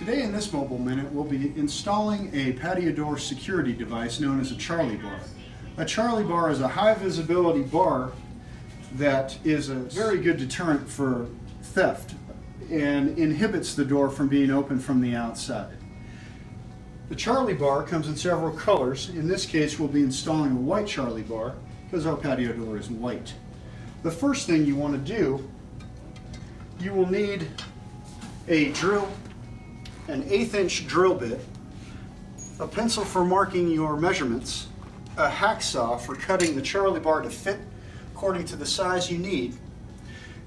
Today in this Mobile Minute, we'll be installing a patio door security device known as a Charley-BAR. A Charley-BAR is a high visibility bar that is a very good deterrent for theft and inhibits the door from being opened from the outside. The Charley-BAR comes in several colors. In this case, we'll be installing a white Charley-BAR because our patio door is white. The first thing you want to do, you will need a drill, an 1/8 inch drill bit, a pencil for marking your measurements, a hacksaw for cutting the Charley-BAR to fit according to the size you need,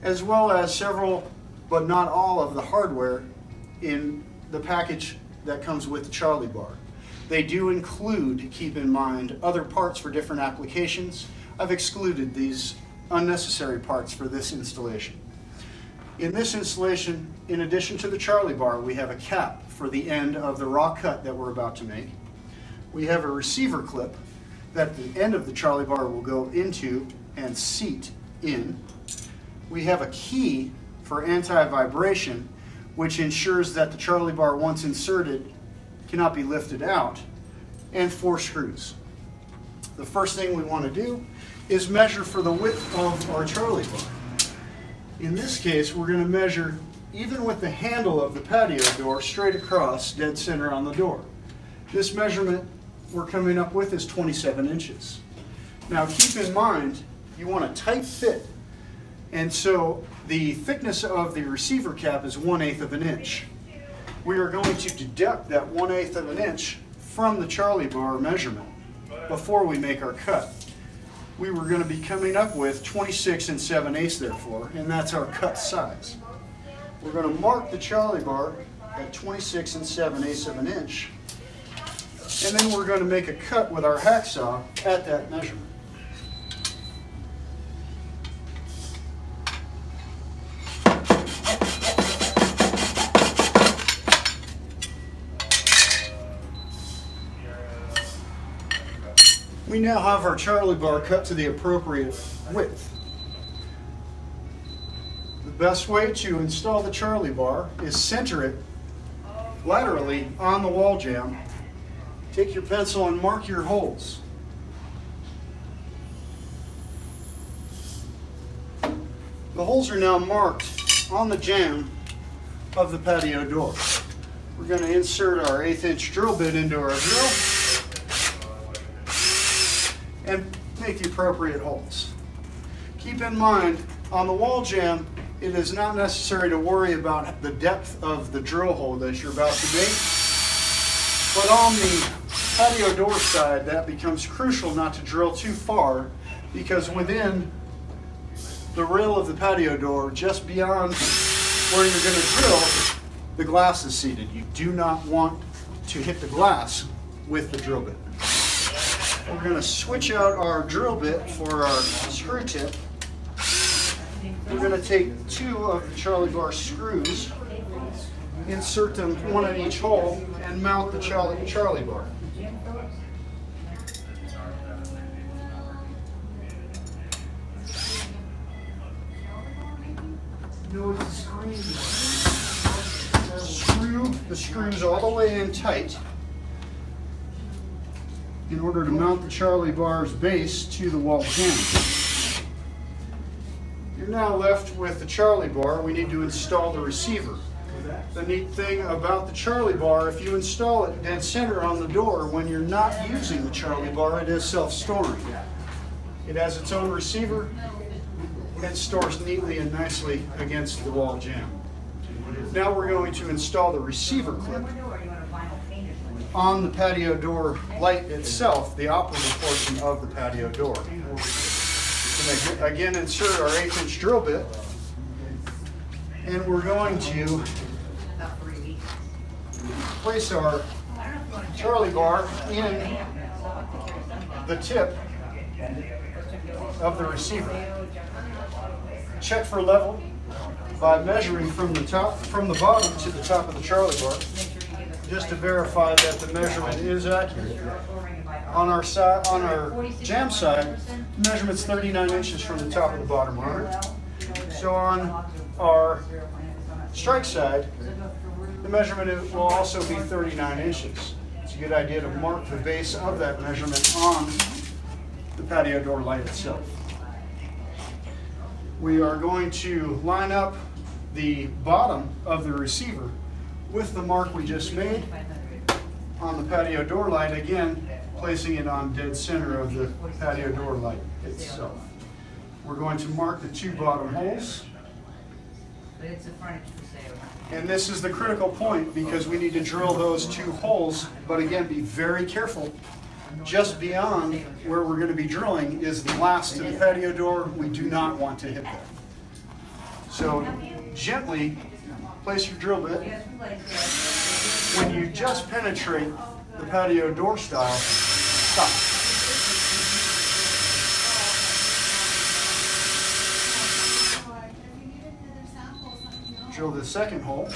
as well as several but not all of the hardware in the package that comes with the Charley-BAR. They do include, keep in mind, other parts for different applications. I've excluded these unnecessary parts for this installation. In this installation, in addition to the Charley-BAR, we have a cap for the end of the raw cut that we're about to make. We have a receiver clip that the end of the Charley-BAR will go into and seat in. We have a key for anti-vibration, which ensures that the Charley-BAR, once inserted, cannot be lifted out, and 4 screws. The first thing we want to do is measure for the width of our Charley-BAR. In this case, we're going to measure, even with the handle of the patio door, straight across, dead center on the door. This measurement we're coming up with is 27 inches. Now keep in mind, you want a tight fit, and so the thickness of the receiver cap is 1/8 of an inch. We are going to deduct that 1/8 of an inch from the Charley-BAR measurement before we make our cut. We were going to be coming up with 26 7/8 therefore, and that's our cut size. We're going to mark the Charley-BAR at 26 7/8 of an inch, and then we're going to make a cut with our hacksaw at that measurement. We now have our Charley-BAR cut to the appropriate width. The best way to install the Charley-BAR is center it laterally on the wall jamb. Take your pencil and mark your holes. The holes are now marked on the jamb of the patio door. We're going to insert our 1/8 inch drill bit into our drill and make the appropriate holes. Keep in mind, on the wall jamb, it is not necessary to worry about the depth of the drill hole that you're about to make, but on the patio door side, that becomes crucial not to drill too far, because within the rail of the patio door, just beyond where you're going to drill, the glass is seated. You do not want to hit the glass with the drill bit. We're going to switch out our drill bit for our screw tip. We're going to take 2 of the Charley-BAR screws, insert them one in each hole, and mount the Charley-BAR. Screw the screws all the way in tight in order to mount the Charley-BAR's base to the wall jamb. You're now left with the Charley-BAR. We need to install the receiver. The neat thing about the Charley-BAR, if you install it dead center on the door, when you're not using the Charley-BAR, it is self-storing. It has its own receiver and stores neatly and nicely against the wall jamb. Now we're going to install the receiver clip on the patio door light itself, the operative portion of the patio door. We're going to again insert our 1/8 inch drill bit, and we're going to place our Charley-BAR in the tip of the receiver. Check for level by measuring from the bottom to the top of the Charley-BAR, just to verify that the measurement is accurate. On our jamb side, the measurement's 39 inches from the top of the bottom runner. So on our strike side, The measurement will also be 39 inches. It's a good idea to mark the base of that measurement on the patio door light itself. We are going to line up the bottom of the receiver with the mark we just made on the patio door light, again placing it on dead center of the patio door light itself. We're going to mark the two bottom holes. And this is the critical point because we need to drill those two holes, but again, be very careful. Just beyond where we're going to be drilling is the last to the patio door. We do not want to hit that. So gently place your drill bit. When you just penetrate the patio door style, stop. Drill the second hole.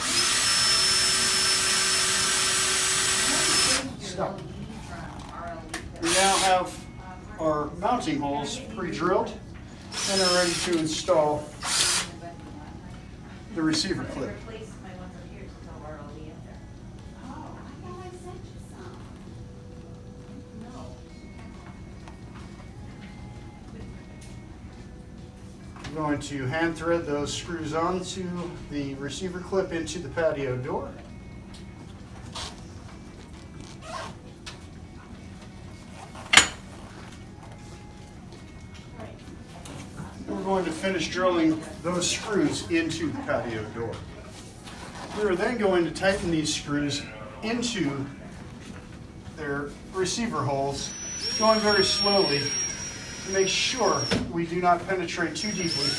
Stop. We now have our mounting holes pre-drilled and are ready to install the receiver clip. We're going to hand thread those screws onto the receiver clip into the patio door. We're going to finish drilling those screws into the patio door. We are then going to tighten these screws into their receiver holes, going very slowly to make sure we do not penetrate too deeply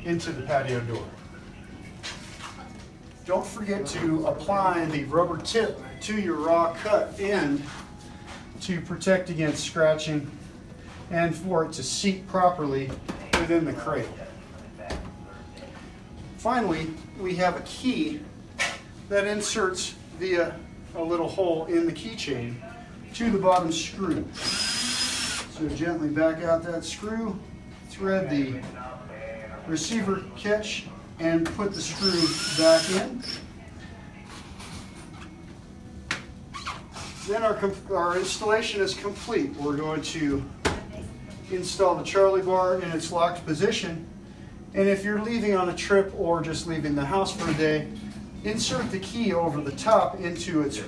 into the patio door. Don't forget to apply the rubber tip to your raw cut end to protect against scratching and for it to seat properly within the crate. Finally, we have a key that inserts via a little hole in the keychain to the bottom screw. So gently back out that screw, thread the receiver catch, and put the screw back in. Then our installation is complete. We're going to install the Charley-BAR in its locked position. And if you're leaving on a trip or just leaving the house for a day, insert the key over the top into its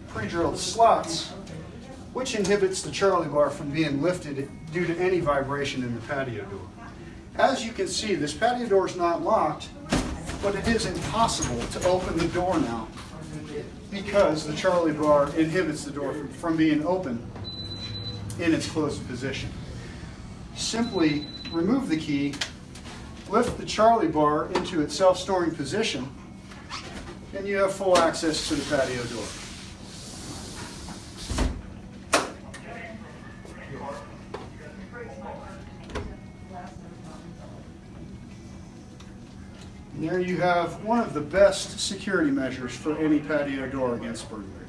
pre-drilled slots, which inhibits the Charley-BAR from being lifted due to any vibration in the patio door. As you can see, this patio door is not locked, but it is impossible to open the door now because the Charley-BAR inhibits the door from being open in its closed position. Simply remove the key, lift the Charley-BAR into its self-storing position, and you have full access to the patio door. And there you have one of the best security measures for any patio door against burglary.